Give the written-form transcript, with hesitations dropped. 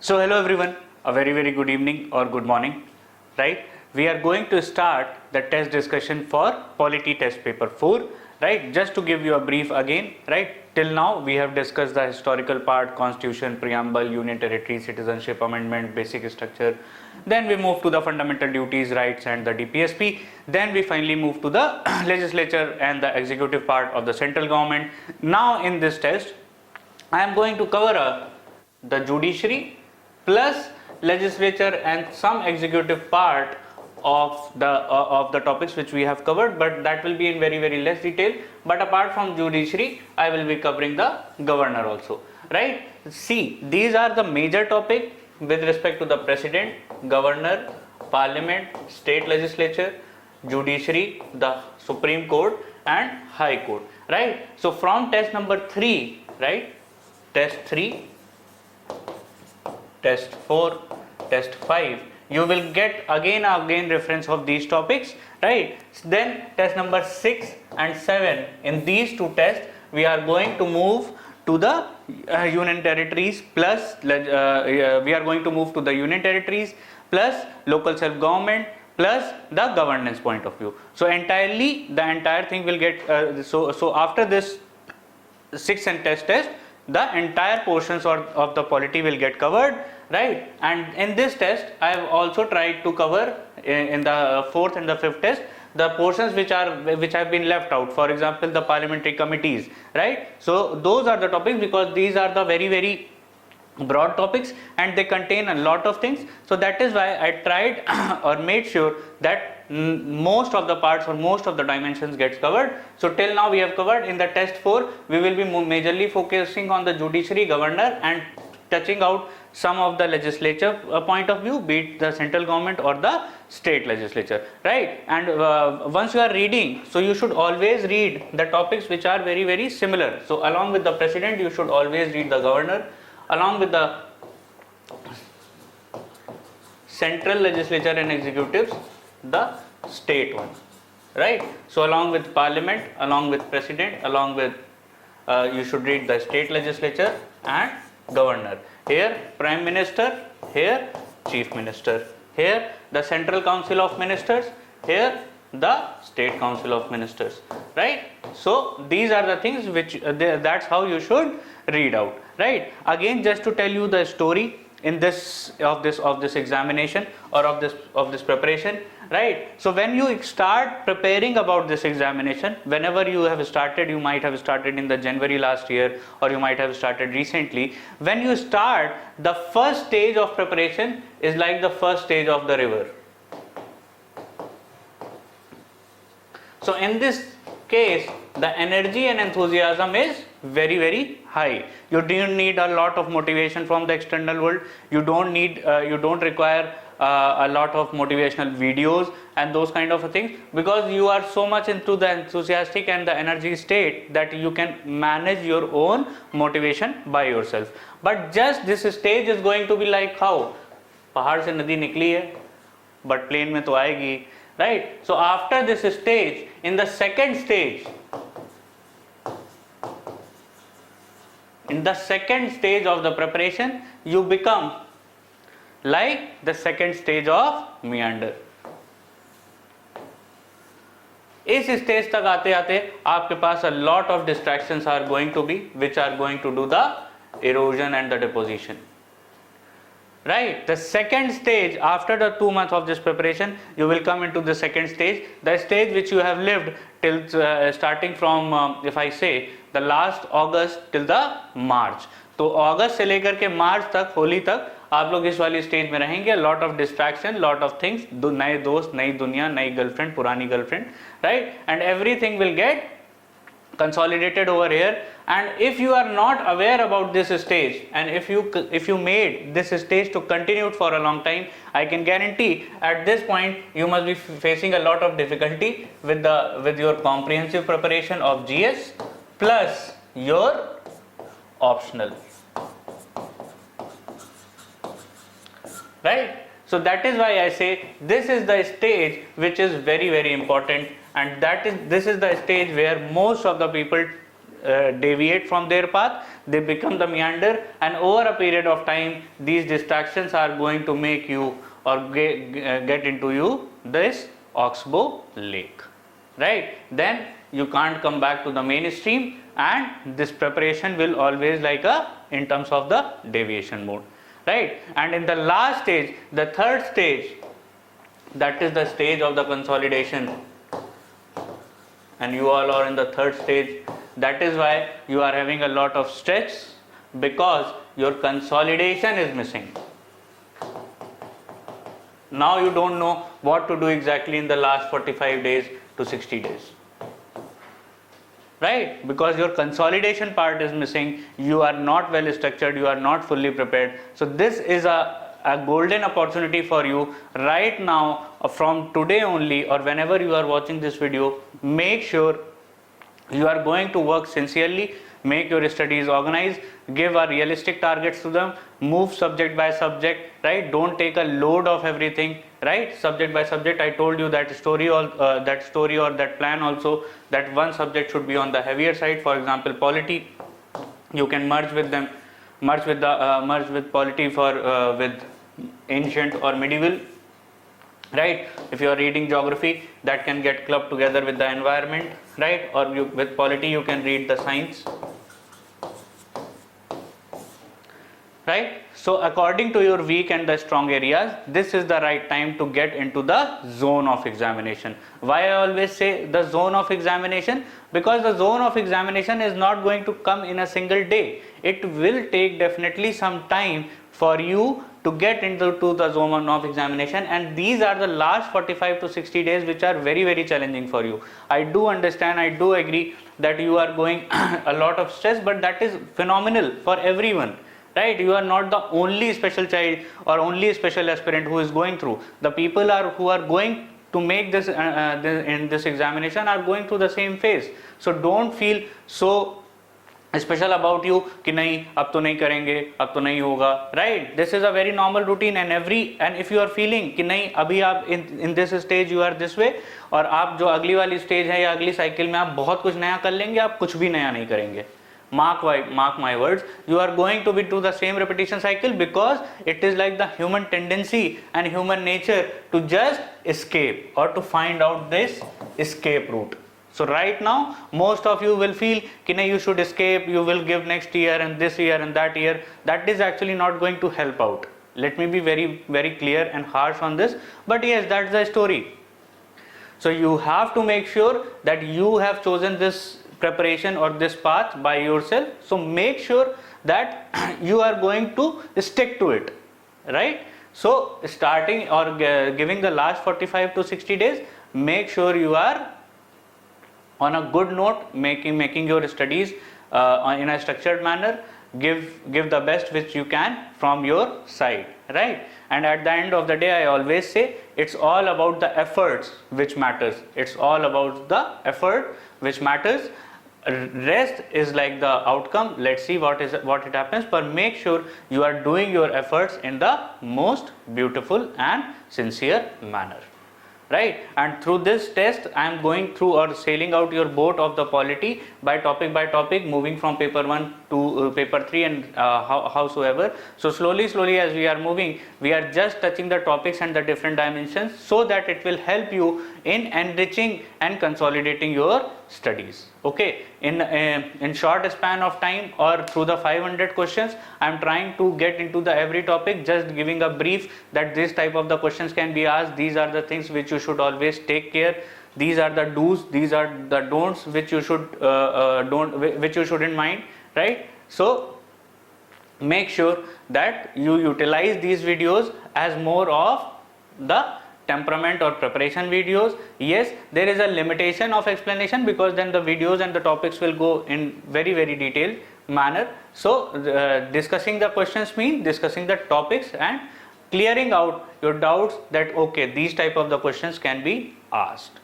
So hello everyone, a very good evening or good morning, right? We are going to start the test discussion for Polity Test Paper 4, right? Just to give you a brief again, right? Till now we have discussed the historical part, constitution, preamble, union territory, citizenship amendment, basic structure. Then we move to the fundamental duties, rights and the DPSP. Then we finally move to the legislature and the executive part of the central government. Now in this test, I am going to cover the judiciary plus legislature and some executive part of the topics which we have covered, but that will be in very less detail. But apart from judiciary, I will be covering the governor also, right? See, these are the major topic with respect to the president, governor, parliament, state legislature, judiciary, the Supreme Court and High Court, right? So from test number 3, right, test 3, test 4, test 5, you will get again reference of these topics, right? Then test number 6 and 7, in these two tests we are going to move to the union territories plus plus local self government plus the governance point of view. So entirely the entire thing will get so after this 6 and test, the entire portions of the polity will get covered, right? And in this test I have also tried to cover in the 4th and the 5th test the portions which have been left out, for example the parliamentary committees, right? So those are the topics, because these are the very broad topics and they contain a lot of things. So that is why I tried or made sure that most of the parts or most of the dimensions gets covered. So till now we have covered. In the test 4 we will be majorly focusing on the judiciary, governor and touching out some of the legislature point of view, be it the central government or the state legislature, right? And once you are reading, so you should always read the topics which are very similar. So along with the president you should always read the governor, along with the central legislature and executives the state one, right? So along with parliament, along with president, along with you should read the state legislature and governor. Here prime minister, here chief minister, here the central council of ministers, here the state council of ministers, right? So these are the things which that's how you should read out, right? Again, just to tell you the story in this examination or of this preparation, right? So when you start preparing about this examination, whenever you have started, you might have started in the January last year or you might have started recently. When you start, the first stage of preparation is like the first stage of the river. So in this case the energy and enthusiasm is very high. You don't need a lot of motivation from the external world. You don't require a lot of motivational videos and those kind of things, because you are so much into the enthusiastic and the energy state that you can manage your own motivation by yourself. But just this stage is going to be like how पहाड़ से नदी निकली है but plane में तो आएगी, right? So after this stage, in the second stage of the preparation, you become like the second stage of meander. इस stage तक आते आते आपके पास a lot of distractions are going to be, which are going to do the erosion and the deposition, right? The second stage, after the 2 months of this preparation, you will come into the second stage, the stage which you have lived till starting from if I say the last August till the March. तो अगस्त से लेकर के मार्च तक, होली तक आप लोग इस वाली स्टेज में रहेंगे. Lot of distraction, lot of things, नए दोस्त, नई दुनिया, नई गर्लफ्रेंड, पुरानी girlfriend, right? And everything will get consolidated over here. And if you are not aware about this stage, and if you made this stage to continue for a long time, I can guarantee at this point you must be facing a lot of difficulty with your comprehensive preparation of GS plus your optional, right? So that is why I say this is the stage which is very important, and this is the stage where most of the people deviate from their path, they become the meander, and over a period of time these distractions are going to make you or get into you this oxbow lake, right? Then you can't come back to the mainstream, and this preparation will always like a in terms of the deviation mode, right? And in the last stage, the third stage, that is the stage of the consolidation, and you all are in the third stage. That is why you are having a lot of stress, because your consolidation is missing. Now you don't know what to do exactly in the last 45 days to 60 days, right? Because your consolidation part is missing, you are not well structured, you are not fully prepared. So this is a golden opportunity for you right now, from today only, or whenever you are watching this video. Make sure you are going to work sincerely, make your studies organized, give a realistic targets to them, move subject by subject, right? Don't take a load of everything, right? Subject by subject. I told you that story or that plan also, that one subject should be on the heavier side. For example, polity, you can merge with them, merge with polity for with ancient or medieval, right? If you are reading geography, that can get clubbed together with the environment, right? Or with polity you can read the science, right? So according to your weak and the strong areas, this is the right time to get into the zone of examination. Why I always say the zone of examination? Because the zone of examination is not going to come in a single day. It will take definitely some time for you to get into the zone of examination, and these are the last 45 to 60 days which are very, very challenging for you. I do understand, I do agree that you are going a lot of stress, but that is phenomenal for everyone, right? You are not the only special child or only special aspirant who is going through. The people who are going to make this in this examination are going through the same phase. So don't feel so special about you कि नहीं अब तो नहीं करेंगे, अब तो नहीं होगा, right? This is a very normal routine, and if you are feeling कि नहीं अभी आप in this stage you are this way, और आप जो अगली वाली stage है या अगली cycle में आप बहुत कुछ नया कर लेंगे, आप कुछ भी नया नहीं करेंगे. Mark my words, you are going to be to the same repetition cycle, because it is like the human tendency and human nature to just escape or to find out this escape route. So right now most of you will feel कि नहीं you should escape, you will give next year and this year and that year. That is actually not going to help out. Let me be very, very clear and harsh on this, but yes, that's the story. So you have to make sure that you have chosen this preparation or this path by yourself. So make sure that you are going to stick to it, right? So starting or giving the last 45 to 60 days, make sure you are on a good note, making your studies in a structured manner. Give the best which you can from your side, right? And at the end of the day, I always say it's all about the efforts which matters. It's all about the effort which matters. Rest is like the outcome. Let's see what it happens, but make sure you are doing your efforts in the most beautiful and sincere manner, right? And through this test I am going through or sailing out your boat of the polity by topic, moving from paper 1 to paper 3 and howsoever. So slowly as we are moving, we are just touching the topics and the different dimensions, so that it will help you in enriching and consolidating your studies. Okay, in short span of time or through the 500 questions, I am trying to get into the every topic, just giving a brief that this type of the questions can be asked. These are the things which you should always take care. These are the do's, these are the don'ts which you should which you shouldn't mind, right? So make sure that you utilize these videos as more of the temperament or preparation videos. Yes, there is a limitation of explanation, because then the videos and the topics will go in very, very detailed manner. So discussing the questions means discussing the topics and clearing out your doubts that okay, these type of the questions can be asked.